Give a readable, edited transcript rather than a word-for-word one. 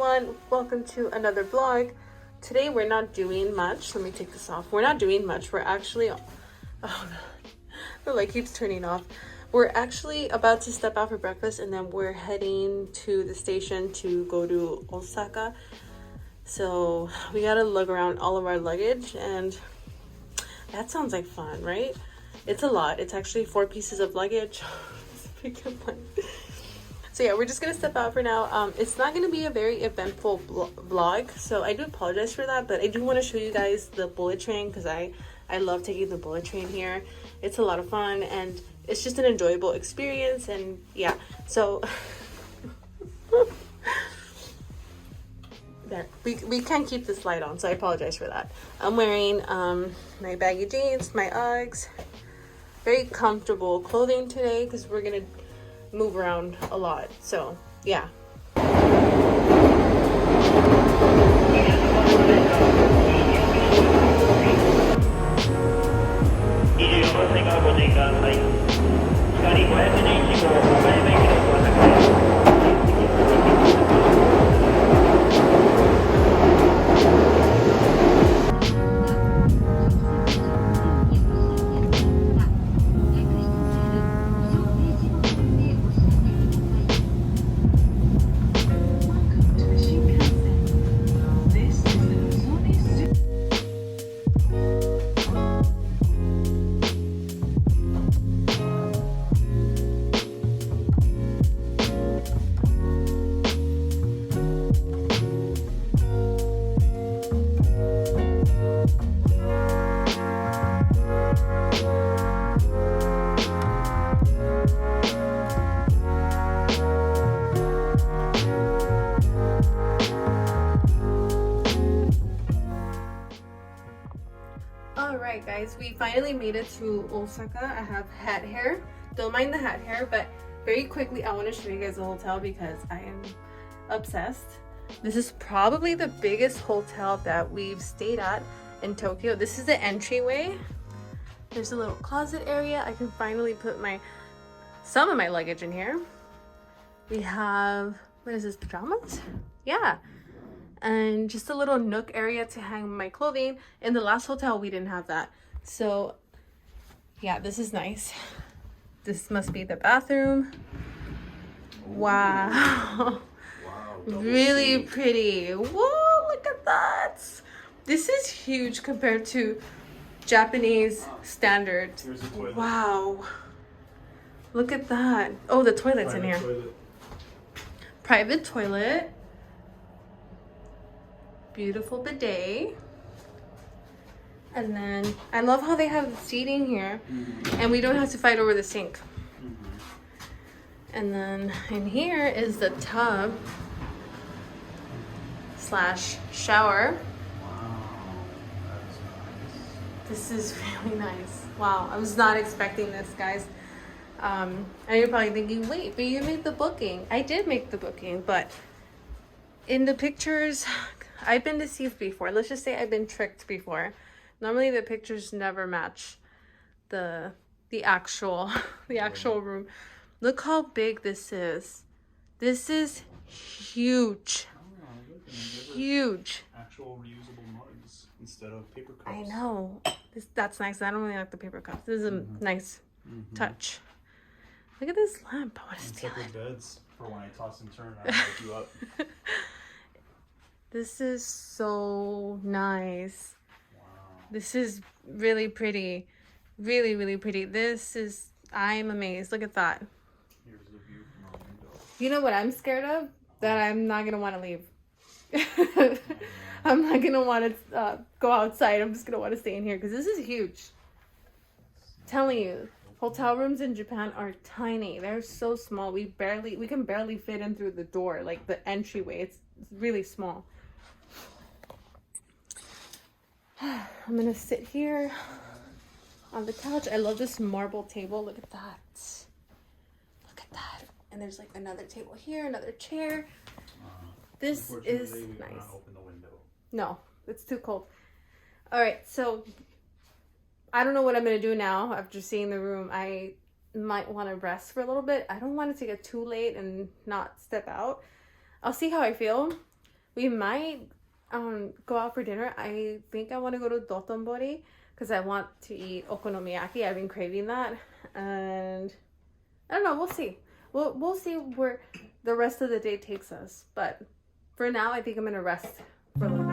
everyone, welcome to another vlog. Today we're not doing much. Let me take this off. We're not doing much. We're actually, oh god, the light keeps turning off. We're actually about to step out for breakfast and then we're heading to the station to go to Osaka. So we gotta lug around all of our luggage, and that sounds like fun, right? It's a lot. It's actually 4 pieces of luggage. So yeah, we're just gonna step out for now. It's not gonna be a very eventful vlog, so I do apologize for that, but I do want to show you guys the bullet train because I love taking the bullet train here. It's a lot of fun and it's just an enjoyable experience, and yeah, so there, we can't keep this light on, so I apologize for that. I'm wearing my baggy jeans, my Uggs, very comfortable clothing today because we're gonna move around a lot, so yeah. Alright guys, we finally made it to Osaka. I have hat hair. Don't mind the hat hair, but very quickly I want to show you guys the hotel because I am obsessed. This is probably the biggest hotel that we've stayed at in Tokyo. This is the entryway. There's a little closet area. I can finally put some of my luggage in here. We have, what is this, pajamas? Yeah. And just a little nook area to hang my clothing. In the last hotel we didn't have that, so yeah, this is nice. This must be the bathroom. Wow. Really pretty. Whoa, look at that. This is huge compared to Japanese standard. Wow, look at that. Oh, the toilet's in here. Private toilet. Beautiful bidet. And then I love how they have seating here, and we don't have to fight over the sink. And then in here is the tub slash shower. This is really nice. Wow, I was not expecting this, guys. And you're probably thinking, wait, but you made the booking. I did make the booking, but in the pictures, I've been deceived before. Let's just say I've been tricked before. Normally the pictures never match the actual room. Look how big this is. This is huge. Huge. Actual reusable mugs instead of paper cups. I know. That's nice. I don't really like the paper cups. This is a nice touch. Look at this lamp. I want to steal it. Beds for when I toss and turn. I pick you up. This is so nice. Wow. This is really pretty. Really, really pretty. I'm amazed. Look at that. Here's the view from our window. You know what I'm scared of? That I'm not going to want to leave. I'm not going to want to go outside. I'm just going to want to stay in here because this is huge. Telling you, hotel rooms in Japan are tiny. They're so small. We can barely fit in through the door, like the entryway. It's really small. I'm gonna sit here on the couch. I love this marble table. Look at that. Look at that. And there's like another table here, another chair. This is nice. Not open the window. No, it's too cold. All right, so I don't know what I'm gonna do now after seeing the room. I might want to rest for a little bit. I don't want it to get too late and not step out. I'll see how I feel. We might go out for dinner. I think I want to go to Dotonbori because I want to eat okonomiyaki. I've been craving that, and I don't know. We'll see. We'll see where the rest of the day takes us. But for now, I think I'm gonna rest for a little bit.